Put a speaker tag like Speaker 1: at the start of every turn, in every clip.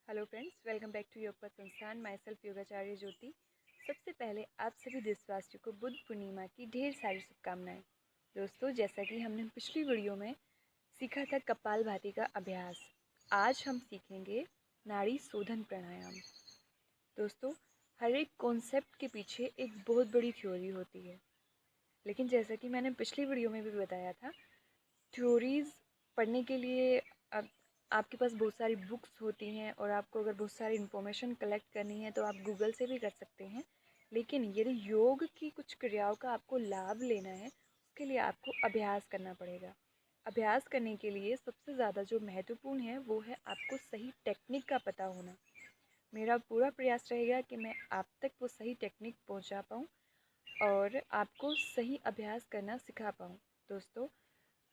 Speaker 1: Hello friends, welcome back to Yog Path Sansthan. Myself Yogacharya Jyoti. सबसे पहले आप सभी देशवासियों को बुद्ध पूर्णिमा की ढेर सारी शुभकामनाएं। दोस्तों, जैसा कि हमने पिछली वीडियो में सीखा था कपालभाति का अभ्यास, आज हम सीखेंगे नाड़ी शोधन प्राणायाम। दोस्तों, हर एक कॉन्सेप्ट के पीछे एक बहुत बड़ी थ्योरी होती है, लेकिन जैसा कि मैंने पिछली वीडियो में भी बताया था, थ्योरीज़ पढ़ने के लिए अब आपके पास बहुत सारी बुक्स होती हैं और आपको अगर बहुत सारी इन्फॉर्मेशन कलेक्ट करनी है तो आप गूगल से भी कर सकते हैं। लेकिन यदि योग की कुछ क्रियाओं का आपको लाभ लेना है, उसके लिए आपको अभ्यास करना पड़ेगा। अभ्यास करने के लिए सबसे ज़्यादा जो महत्वपूर्ण है वो है आपको सही टेक्निक का पता होना। मेरा पूरा प्रयास रहेगा कि मैं आप तक वो सही टेक्निक पहुंचा पाऊँ और आपको सही अभ्यास करना सिखा पाऊँ। दोस्तों,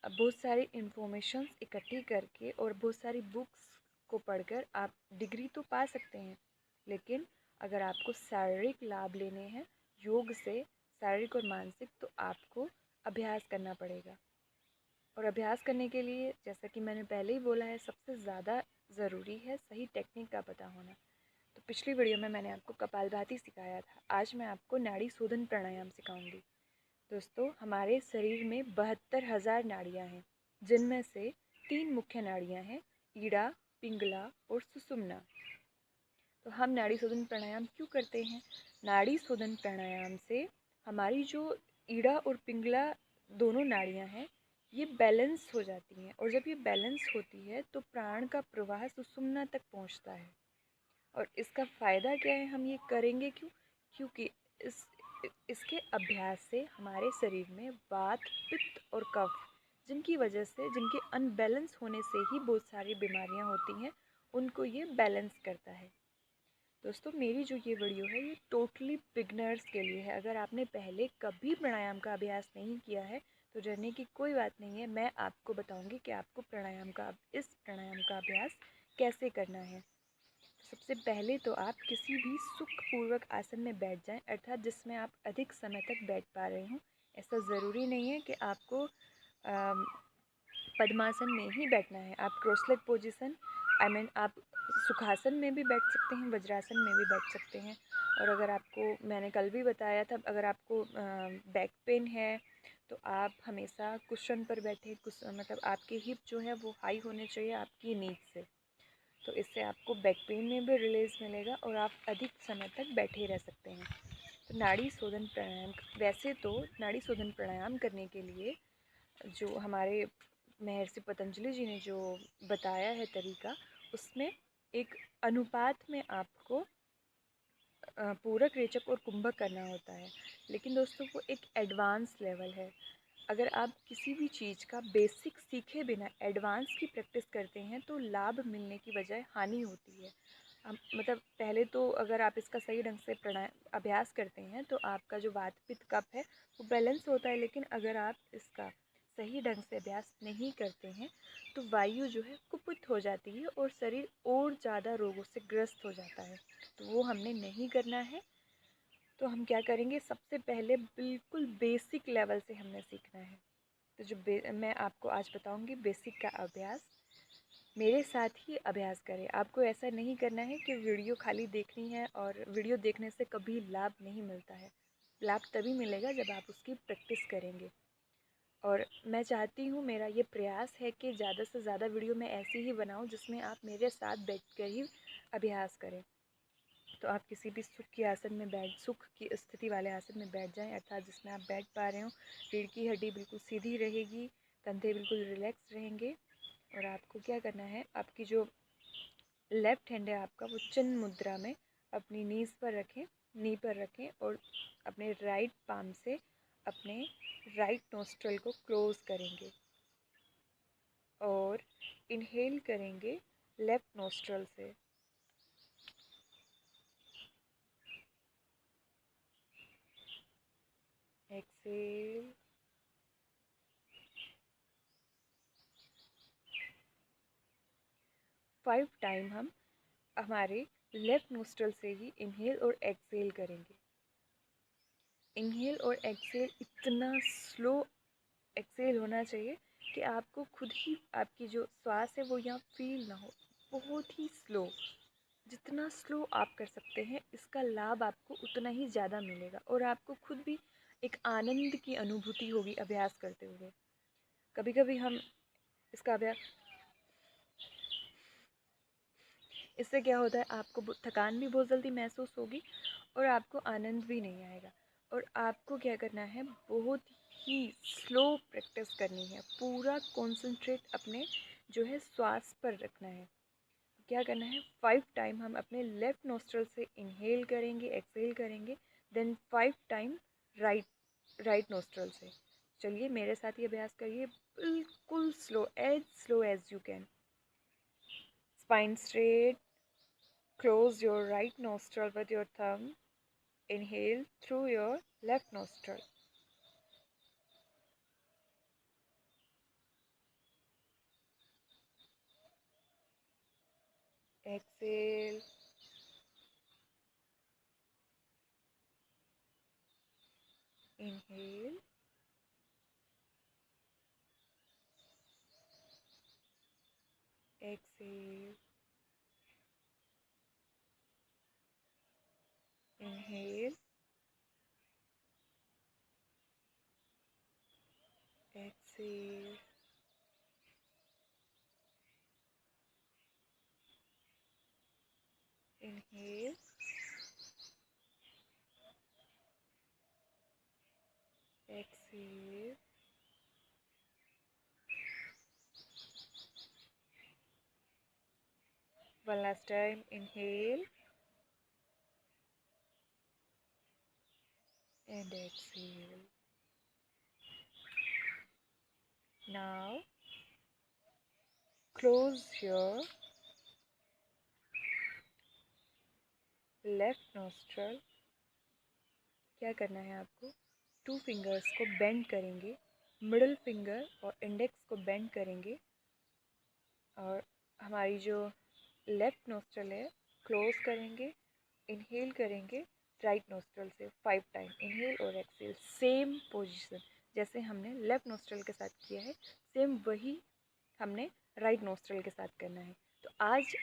Speaker 1: बहुत सारी इन्फॉर्मेशंस इकट्ठी करके और बहुत सारी बुक्स को पढ़कर आप डिग्री तो पा सकते हैं, लेकिन अगर आपको शारीरिक लाभ लेने हैं योग से, शारीरिक और मानसिक, तो आपको अभ्यास करना पड़ेगा। और अभ्यास करने के लिए, जैसा कि मैंने पहले ही बोला है, सबसे ज़्यादा ज़रूरी है सही टेक्निक का पता होना। तो पिछली वीडियो में मैंने आपको कपालभाति सिखाया था, आज मैं आपको नाड़ी शोधन प्राणायाम सिखाऊंगी। दोस्तों, हमारे शरीर में 72,000 नाड़ियाँ हैं, जिनमें से 3 मुख्य नाड़ियाँ हैं, ईड़ा, पिंगला और सुषुम्ना। तो हम नाड़ी शोधन प्राणायाम क्यों करते हैं? नाड़ी शोधन प्राणायाम से हमारी जो ईड़ा और पिंगला दोनों नाड़ियाँ हैं, ये बैलेंस हो जाती हैं, और जब ये बैलेंस होती है तो प्राण का प्रवाह सुषुम्ना तक पहुँचता है। और इसका फ़ायदा क्या है, हम ये करेंगे क्यों? क्योंकि इसके अभ्यास से हमारे शरीर में वात, पित्त और कफ, जिनकी वजह से, जिनके अनबैलेंस होने से ही बहुत सारी बीमारियां होती हैं, उनको ये बैलेंस करता है। दोस्तों, मेरी जो ये वीडियो है ये टोटली बिगनर्स के लिए है। अगर आपने पहले कभी प्राणायाम का अभ्यास नहीं किया है तो डरने की कोई बात नहीं है। मैं आपको बताऊंगी कि आपको इस प्राणायाम का अभ्यास कैसे करना है। सबसे पहले तो आप किसी भी सुखपूर्वक आसन में बैठ जाएं, अर्थात जिसमें आप अधिक समय तक बैठ पा रहे हों। ऐसा ज़रूरी नहीं है कि आपको पद्मासन में ही बैठना है। आप क्रॉस लेग पोजीशन, आप सुखासन में भी बैठ सकते हैं, वज्रासन में भी बैठ सकते हैं। और अगर आपको, मैंने कल भी बताया था, अगर आपको बैक पेन है तो आप हमेशा कुशन पर बैठे, मतलब आपके हिप जो है वो हाई होने चाहिए आपकी नीज से। तो इससे आपको बैक पेन में भी रिलीज़ मिलेगा और आप अधिक समय तक बैठे रह सकते हैं। तो नाड़ी शोधन प्राणायाम, वैसे तो नाड़ी शोधन प्राणायाम करने के लिए जो हमारे महर्षि पतंजलि जी ने जो बताया है तरीका, उसमें एक अनुपात में आपको पूरक, रेचक और कुंभक करना होता है। लेकिन दोस्तों, वो एक एडवांस लेवल है। अगर आप किसी भी चीज़ का बेसिक सीखे बिना एडवांस की प्रैक्टिस करते हैं तो लाभ मिलने की बजाय हानि होती है। मतलब पहले तो अगर आप इसका सही ढंग से अभ्यास करते हैं तो आपका जो वात पित्त कफ है वो बैलेंस होता है। लेकिन अगर आप इसका सही ढंग से अभ्यास नहीं करते हैं तो वायु जो है कुपित हो जाती है और शरीर और ज़्यादा रोगों से ग्रस्त हो जाता है। तो वो हमने नहीं करना है। तो हम क्या करेंगे, सबसे पहले बिल्कुल बेसिक लेवल से हमने सीखना है। तो मैं आपको आज बताऊंगी बेसिक का अभ्यास। मेरे साथ ही अभ्यास करें। आपको ऐसा नहीं करना है कि वीडियो खाली देखनी है, और वीडियो देखने से कभी लाभ नहीं मिलता है। लाभ तभी मिलेगा जब आप उसकी प्रैक्टिस करेंगे। और मैं चाहती हूँ, मेरा ये प्रयास है कि ज़्यादा से ज़्यादा वीडियो मैं ऐसी ही बनाऊँ जिसमें आप मेरे साथ बैठकर ही अभ्यास करें। तो आप किसी भी सुख की स्थिति वाले आसन में बैठ जाएं, अर्थात जिसमें आप बैठ पा रहे हो। रीढ़ की हड्डी बिल्कुल सीधी रहेगी, कंधे बिल्कुल रिलैक्स रहेंगे। और आपको क्या करना है, आपकी जो लेफ़्ट हैंड है आपका, वो चिन्ह मुद्रा में अपनी नी पर रखें और अपने राइट पाम से अपने राइट नोस्ट्रल को क्लोज़ करेंगे और इनहेल करेंगे लेफ़्ट नोस्ट्रल से। एक्सेल, 5 टाइम हम हमारे लेफ़्ट नोस्ट्रल से ही इनहेल और एक्सेल करेंगे। इनहेल और एक्सेल इतना स्लो एक्सेल होना चाहिए कि आपको खुद ही आपकी जो श्वास है वो यहाँ फील ना हो, बहुत ही स्लो। जितना स्लो आप कर सकते हैं, इसका लाभ आपको उतना ही ज़्यादा मिलेगा और आपको खुद भी एक आनंद की अनुभूति होगी अभ्यास करते हुए। कभी कभी हम इसका अभ्यास, इससे क्या होता है, आपको थकान भी बहुत जल्दी महसूस होगी और आपको आनंद भी नहीं आएगा। और आपको क्या करना है, बहुत ही स्लो प्रैक्टिस करनी है, पूरा कॉन्सेंट्रेट अपने जो है श्वास पर रखना है। क्या करना है, 5 टाइम हम अपने लेफ़्ट नोस्ट्रल से इनहेल करेंगे, एक्सहेल करेंगे, देन 5 टाइम राइट नोस्ट्रल से। चलिए मेरे साथ ये अभ्यास करिए, बिल्कुल slow as you can. Spine straight, close your right nostril with your thumb, inhale through your left nostril. Exhale. Inhale. Exhale. Inhale. Exhale. Inhale. Exhale. One last time. Inhale. And exhale. Now close your left nostril. क्या करना है आपको, 2 fingers को bend करेंगे, middle finger और index को bend करेंगे और हमारी जो लेफ़्ट नोस्ट्रल है क्लोज करेंगे, इनहेल करेंगे राइट नोस्ट्रल से 5 टाइम, इनहेल और एक्सहेल, सेम पोजीशन जैसे हमने लेफ़्ट नोस्ट्रल के साथ किया है, सेम वही हमने राइट नोस्ट्रल के साथ करना है। तो आज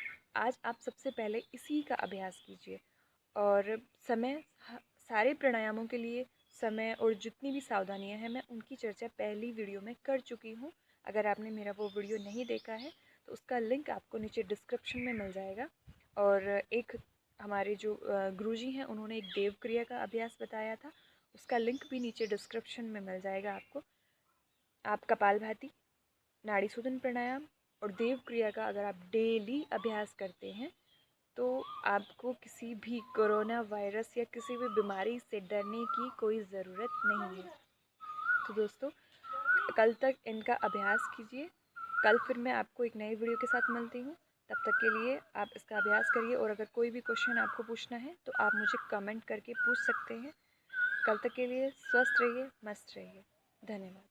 Speaker 1: आप सबसे पहले इसी का अभ्यास कीजिए। और समय, सारे प्राणायामों के लिए समय और जितनी भी सावधानियां हैं, मैं उनकी चर्चा पहली वीडियो में कर चुकी हूँ। अगर आपने मेरा वो वीडियो नहीं देखा है तो उसका लिंक आपको नीचे डिस्क्रिप्शन में मिल जाएगा। और एक हमारे जो गुरुजी हैं, उन्होंने एक देव क्रिया का अभ्यास बताया था, उसका लिंक भी नीचे डिस्क्रिप्शन में मिल जाएगा आपको। आप कपालभाति, नाड़ी शोधन प्राणायाम और देव क्रिया का अगर आप डेली अभ्यास करते हैं तो आपको किसी भी कोरोना वायरस या किसी भी बीमारी से डरने की कोई ज़रूरत नहीं है। तो दोस्तों, कल तक इनका अभ्यास कीजिए। कल फिर मैं आपको एक नई वीडियो के साथ मिलती हूँ। तब तक के लिए आप इसका अभ्यास करिए और अगर कोई भी क्वेश्चन आपको पूछना है तो आप मुझे कमेंट करके पूछ सकते हैं। कल तक के लिए स्वस्थ रहिए, मस्त रहिए। धन्यवाद।